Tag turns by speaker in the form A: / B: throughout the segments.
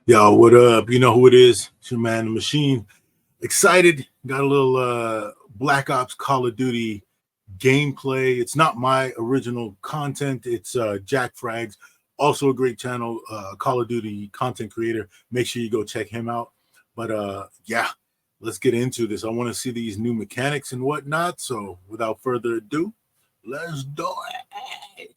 A: Yo, what up? You know who it is? It's your man, the machine. Excited. Got a little Black Ops Call of Duty gameplay. It's not my original content. It's JackFrags, also a great channel, Call of Duty content creator. Make sure you go check him out. But yeah, let's get into this. I want to see these new mechanics and whatnot. So without further ado, let's do it.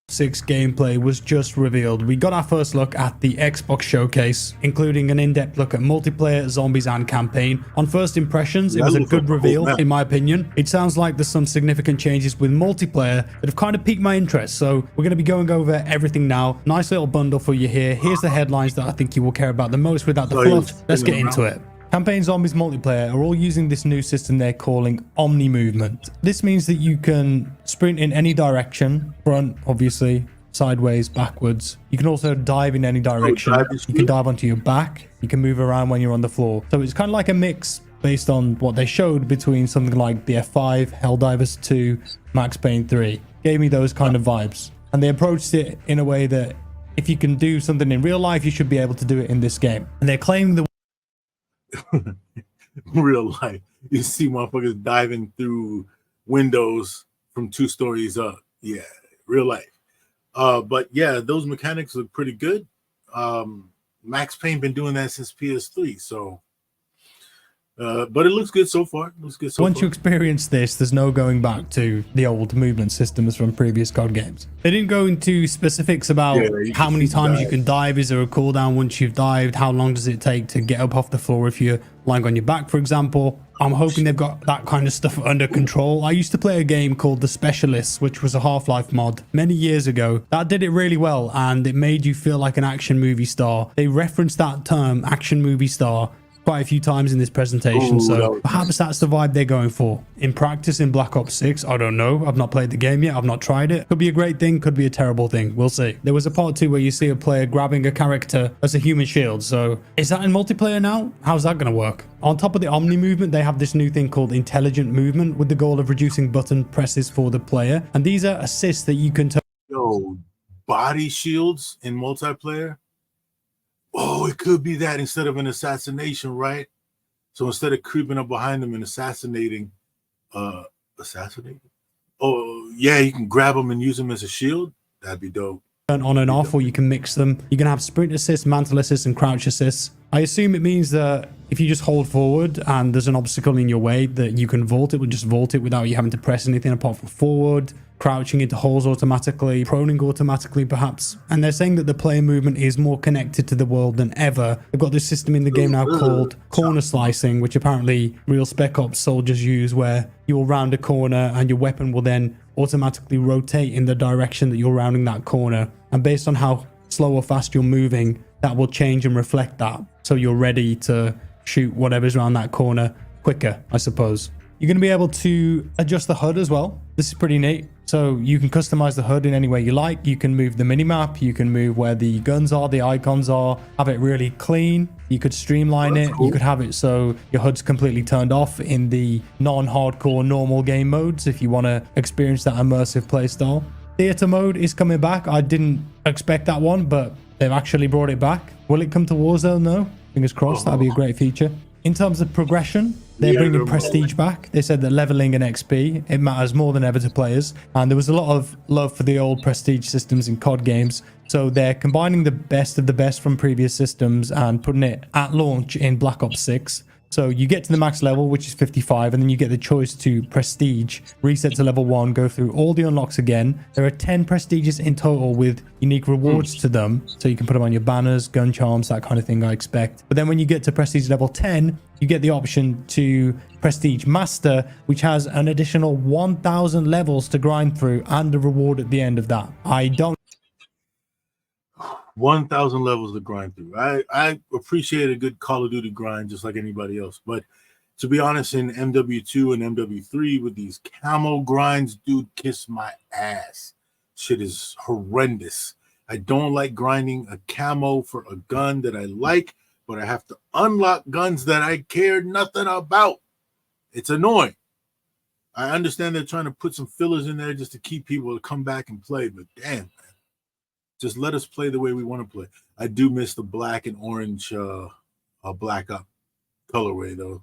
B: 6 gameplay was just revealed. We got our first look at the Xbox showcase, including an in-depth look at multiplayer, zombies, and campaign. On first impressions, it was a good reveal, in my opinion. It sounds like there's some significant changes with multiplayer that have kind of piqued my interest, so we're going to be going over everything now. Nice little bundle for you here. Here's the headlines that I think you will care about the most without the fluff. Let's get into it. Campaign Zombies multiplayer are all using this new system they're calling Omni Movement. This means that you can sprint in any direction, front, obviously, sideways, backwards. You can also dive in any direction. You can dive onto your back. You can move around when you're on the floor. So it's kind of like a mix based on what they showed between something like BF5, Helldivers 2, Max Payne 3. Gave me those kind of vibes. And they approached it in a way that if you can do something in real life, you should be able to do it in this game. And they're claiming the
A: real life, you see motherfuckers diving through windows from 2 stories up. Yeah, real life. But yeah, those mechanics look pretty good. Max Payne been doing that since PS3, so but it looks good so far.
B: Once you experience this, there's no going back to the old movement systems from previous COD games. They didn't go into specifics about how many times you can dive. Is there a cooldown once you've dived? How long does it take to get up off the floor if you're lying on your back, for example? I'm hoping they've got that kind of stuff under control. I used to play a game called The Specialists, which was a Half-Life mod many years ago. That did it really well, and it made you feel like an action movie star. They referenced that term, action movie star, quite a few times in this presentation, so perhaps that's the vibe they're going for. In practice in Black Ops 6, I don't know. I've not played the game yet. I've not tried it. Could be a great thing, could be a terrible thing. We'll see. There was a part 2 where you see a player grabbing a character as a human shield, so is that in multiplayer now? How's that going to work? On top of the Omni movement, they have this new thing called Intelligent Movement with the goal of reducing button presses for the player, and these are assists that you can turn.
A: Yo, body shields in multiplayer? Oh, it could be that instead of an assassination, right? So instead of creeping up behind them and assassinating, Oh, yeah, you can grab them and use them as a shield. That'd be dope.
B: Turn on and off, or you can mix them. You can have sprint assists, mantle assists, and crouch assists. I assume it means that if you just hold forward and there's an obstacle in your way, that you can vault it, will just vault it without you having to press anything apart from forward, crouching into holes automatically, proning automatically perhaps. And they're saying that the player movement is more connected to the world than ever. They've got this system in the game now called corner slicing, which apparently real Spec Ops soldiers use, where you'll round a corner and your weapon will then automatically rotate in the direction that you're rounding that corner. And based on how slow or fast you're moving, that will change and reflect that, so you're ready to shoot whatever's around that corner quicker, I suppose. You're going to be able to adjust the HUD as well. This is pretty neat. So you can customize the HUD in any way you like. You can move the minimap. You can move where the guns are, the icons are, have it really clean. You could streamline it. You could have it so your HUD's completely turned off in the non-hardcore normal game modes if you want to experience that immersive playstyle. Theater mode is coming back. I didn't expect that one, but they've actually brought it back. Will it come to Warzone though? Fingers crossed. That'd be a great feature. In terms of progression, they're bringing Prestige back. They said that leveling and XP, it matters more than ever to players. And there was a lot of love for the old Prestige systems in COD games. So they're combining the best of the best from previous systems and putting it at launch in Black Ops 6. So you get to the max level, which is 55, and then you get the choice to prestige, reset to level 1, go through all the unlocks again. There are 10 prestiges in total with unique rewards to them. So you can put them on your banners, gun charms, that kind of thing, I expect. But then when you get to prestige level 10, you get the option to prestige master, which has an additional 1,000 levels to grind through and a reward at the end of that.
A: 1,000 levels to grind through. I appreciate a good Call of Duty grind just like anybody else. But to be honest, in MW2 and MW3 with these camo grinds, dude, kiss my ass. Shit is horrendous. I don't like grinding a camo for a gun that I like, but I have to unlock guns that I care nothing about. It's annoying. I understand they're trying to put some fillers in there just to keep people to come back and play, but damn, man. Just let us play the way we want to play. I do miss the black and orange black up colorway though.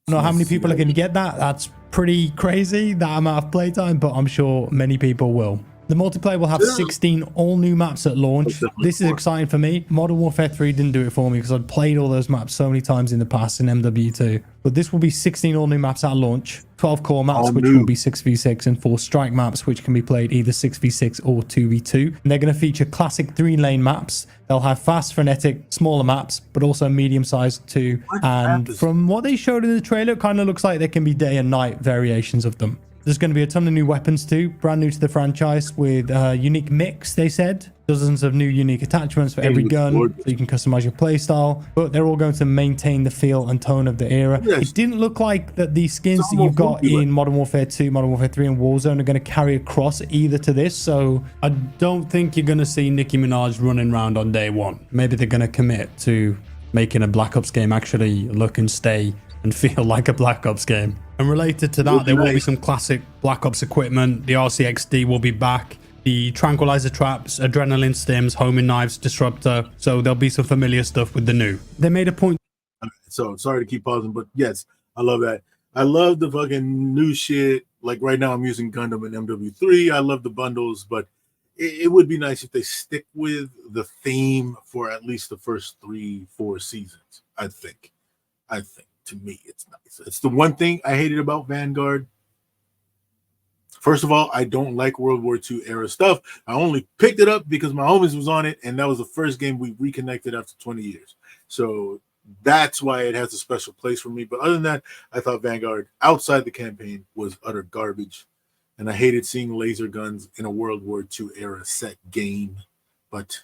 B: I don't know how many people are going to get that. That's pretty crazy, that amount of playtime, but I'm sure many people will. The multiplayer will have 16 all new maps at launch. This is exciting for me. Modern Warfare 3 didn't do it for me because I'd played all those maps so many times in the past in MW2. But this will be 16 all new maps at launch, 12 core maps, which will be 6v6, and 4 strike maps, which can be played either 6v6 or 2v2. And they're going to feature classic 3-lane maps. They'll have fast, frenetic, smaller maps, but also medium-sized too. And from what they showed in the trailer, it kind of looks like there can be day and night variations of them. There's going to be a ton of new weapons too, brand new to the franchise, with a unique mix, they said. Dozens of new unique attachments for every gun, so you can customize your playstyle. But they're all going to maintain the feel and tone of the era. It didn't look like that the skins that you've got in Modern Warfare 2, Modern Warfare 3, and Warzone are going to carry across either to this. So I don't think you're going to see Nicki Minaj running around on day one. Maybe they're going to commit to making a Black Ops game actually look and stay and feel like a Black Ops game. And related to that, there will be some classic Black Ops equipment. The RCXD will be back. The tranquilizer traps, adrenaline stims, homing knives, disruptor. So there'll be some familiar stuff with the new. They made a point.
A: So sorry to keep pausing, but yes, I love that. I love the fucking new shit. Like right now I'm using Gundam and MW3. I love the bundles, but it would be nice if they stick with the theme for at least the first 3-4 seasons. I think. To me, it's nice. It's the one thing I hated about Vanguard. First of all, I don't like World War II era stuff. I only picked it up because my homies was on it, and that was the first game we reconnected after 20 years. So that's why it has a special place for me. But other than that, I thought Vanguard, outside the campaign, was utter garbage. And I hated seeing laser guns in a World War II era set game. But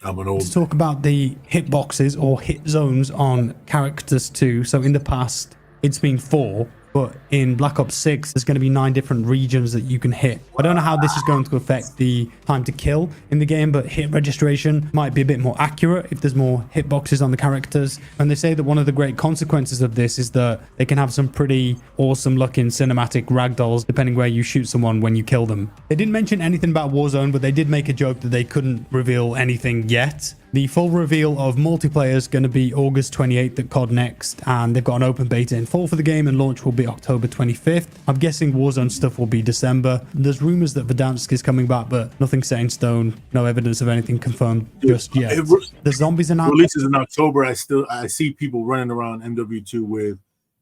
A: I'm an old.
B: To talk about the hitboxes or hit zones on characters too. So in the past, it's been 4, but in Black Ops 6, there's going to be 9 different regions that you can hit. I don't know how this is going to affect the time to kill in the game, but hit registration might be a bit more accurate if there's more hitboxes on the characters. And they say that one of the great consequences of this is that they can have some pretty awesome looking cinematic ragdolls depending where you shoot someone when you kill them. They didn't mention anything about Warzone, but they did make a joke that they couldn't reveal anything yet. The full reveal of multiplayer is going to be August 28th at COD Next, and they've got an open beta in fall for the game, and launch will be October 25th. I'm guessing Warzone stuff will be December. There's rumors that Verdansk is coming back, but nothing set in stone. No evidence of anything confirmed just yet. The zombies announcement
A: releases in October. I see people running around MW2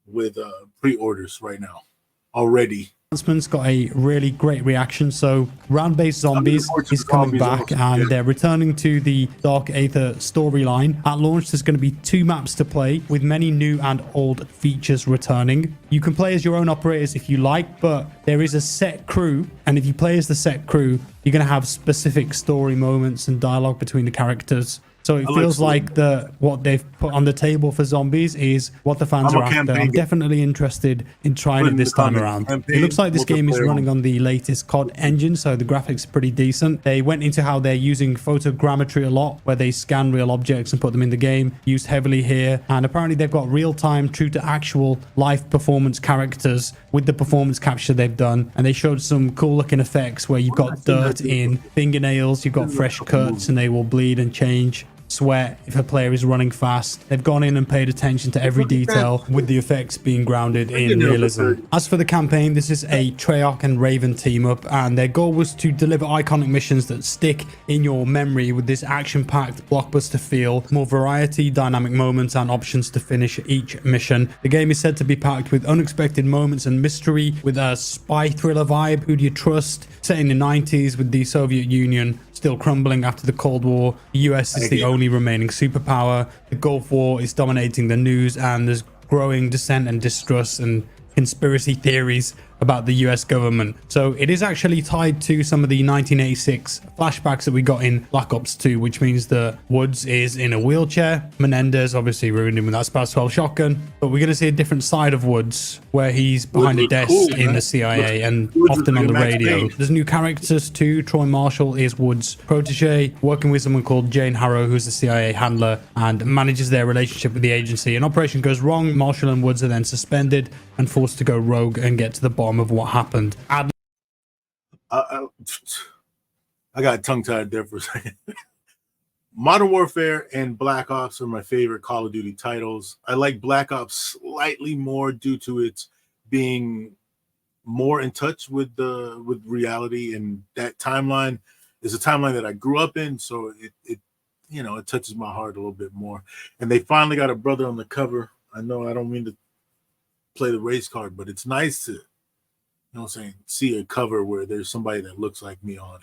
A: with pre-orders right now already.
B: Announcements got a really great reaction. So Round-Based Zombies is coming back, and they're returning to the Dark Aether storyline. At launch, there's going to be 2 maps to play, with many new and old features returning. You can play as your own operators if you like, but there is a set crew, and if you play as the set crew, you're going to have specific story moments and dialogue between the characters. So it feels like what they've put on the table for zombies is what the fans are after. I'm definitely interested in trying it this time around. It looks like this game is running on the latest COD engine, so the graphics are pretty decent. They went into how they're using photogrammetry a lot, where they scan real objects and put them in the game, used heavily here. And apparently they've got real-time, true to actual life performance characters with the performance capture they've done. And they showed some cool-looking effects where you've got dirt in fingernails, you've got fresh cuts, and they will bleed and change. Sweat if a player is running fast. They've gone in and paid attention to every detail, with the effects being grounded in realism. As for the campaign, this is a Treyarch and Raven team up, and their goal was to deliver iconic missions that stick in your memory with this action-packed blockbuster feel, more variety, dynamic moments, and options to finish each mission. The game is said to be packed with unexpected moments and mystery, with a spy thriller vibe. Who do you trust? Set in the 90s, with the Soviet Union still crumbling after the Cold War. The US is the only remaining superpower. The Gulf War is dominating the news, and there's growing dissent and distrust and conspiracy theories about the US government. So it is actually tied to some of the 1986 flashbacks that we got in Black Ops 2, which means that Woods is in a wheelchair. Menendez obviously ruined him with that SPAS 12 shotgun, but we're going to see a different side of Woods, where he's behind a desk in the CIA and often on the radio. There's new characters too. Troy Marshall is Woods' protege, working with someone called Jane Harrow, who's a CIA handler, and manages their relationship with the agency. An operation goes wrong, Marshall and Woods are then suspended and forced to go rogue and get to the bottom of what happened.
A: I I got tongue-tied there for a second. Modern Warfare and Black Ops are my favorite Call of Duty titles. I like Black Ops slightly more due to its being more in touch with reality, and that timeline is a timeline that I grew up in, so it it touches my heart a little bit more. And they finally got a brother on the cover. I know I don't mean to play the race card, but it's nice to see a cover where there's somebody that looks like me on it.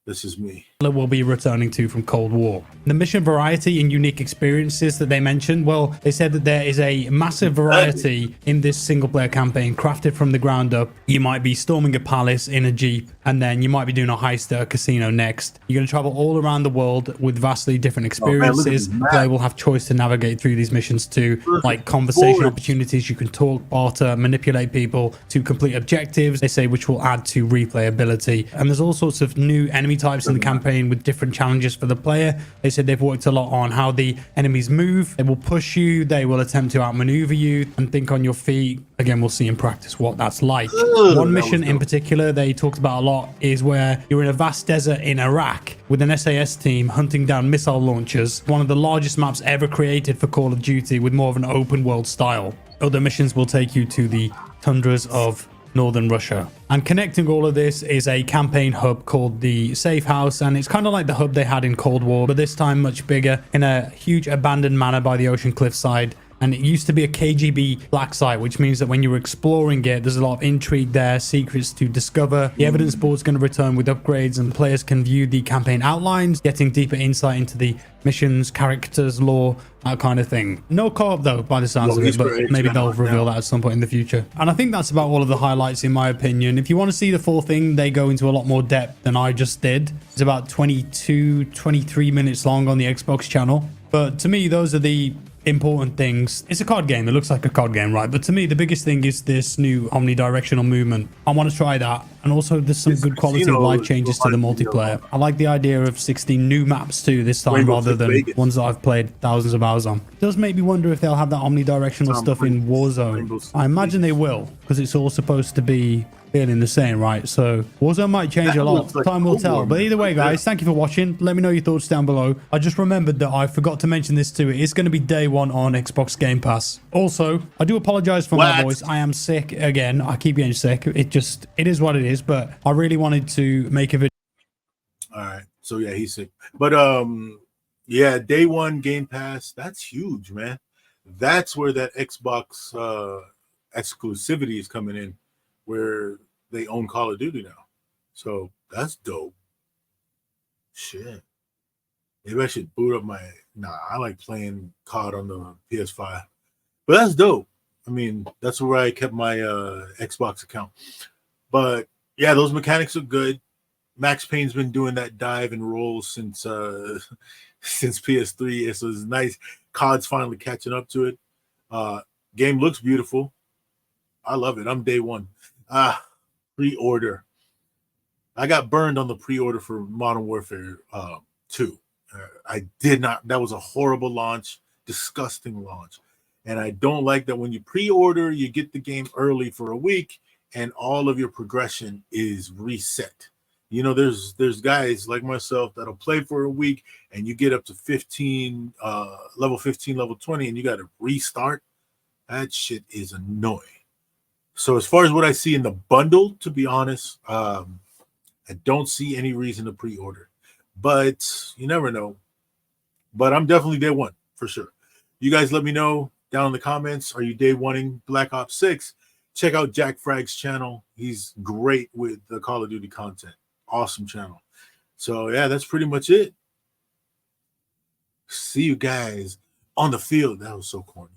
A: This is me.
B: We'll be returning to from Cold War. The mission variety and unique experiences that they mentioned, well, they said that there is a massive variety in this single player campaign crafted from the ground up. You might be storming a palace in a jeep, and then you might be doing a heist at a casino next. You're going to travel all around the world with vastly different experiences. The player will have choice to navigate through these missions too, like conversation opportunities. You can talk, barter, manipulate people to complete objectives, they say, which will add to replayability. And there's all sorts of new enemy types in the campaign with different challenges for the player. They said they've worked a lot on how the enemies move. They will push you, they will attempt to outmaneuver you, and think on your feet. Again, we'll see in practice what that's like. One mission in particular they talked about a lot is where you're in a vast desert in Iraq with an SAS team hunting down missile launchers, one of the largest maps ever created for Call of Duty, with more of an open world style. Other missions will take you to the tundras of northern Russia. And connecting all of this is a campaign hub called the Safe House, and it's kind of like the hub they had in Cold War, but this time much bigger, in a huge abandoned manor by the ocean cliffside. And it used to be a KGB black site, which means that when you're exploring it, there's a lot of intrigue there, secrets to discover. The evidence board's going to return with upgrades, and players can view the campaign outlines, getting deeper insight into the missions, characters, lore, that kind of thing. No co-op though, by the sounds of it, but maybe they'll reveal that at some point in the future. And I think that's about all of the highlights in my opinion. If you want to see the full thing, they go into a lot more depth than I just did. It's about 23 minutes long on the Xbox channel. But to me, those are the important things. It's a card game. It looks like a card game, right? But to me, the biggest thing is this new omnidirectional movement. I want to try that. And also there's some good quality of life changes to the multiplayer. I like the idea of 16 new maps too this time, rather than ones that I've played thousands of hours on. It does make me wonder if they'll have that omnidirectional stuff in Warzone. I imagine they will, because it's all supposed to be feeling the same, right? So Warzone might change a lot. Time will tell. But either way, guys, thank you for watching. Let me know your thoughts down below. I just remembered that I forgot to mention this too. It is going to be day one on Xbox Game Pass. Also, I do apologize for my voice. I am sick again. I keep getting sick. It is what it is, but I really wanted to make a video.
A: All right. So yeah, he's sick. But yeah, day one Game Pass, that's huge, man. That's where that Xbox exclusivity is coming in, where they own Call of Duty now. So that's dope. Shit. Maybe I should boot up my... Nah, I like playing COD on the PS5. But that's dope. I mean, that's where I kept my Xbox account. But yeah, those mechanics are good. Max Payne's been doing that dive and roll since since PS3. So it's nice. COD's finally catching up to it. Game looks beautiful. I love it. I'm day one. Pre-order. I got burned on the pre-order for Modern Warfare 2. I did not. That was a horrible launch, disgusting launch. And I don't like that when you pre-order, you get the game early for a week and all of your progression is reset. You know, there's guys like myself that'll play for a week and you get up to 15, level 15, level 20, and you got to restart. That shit is annoying. So as far as what I see in the bundle, to be honest, I don't see any reason to pre-order. But you never know. But I'm definitely day one for sure. You guys let me know down in the comments. Are you day oneing Black Ops 6? Check out JackFrags' channel. He's great with the Call of Duty content. Awesome channel. So yeah, that's pretty much it. See you guys on the field. That was so corny.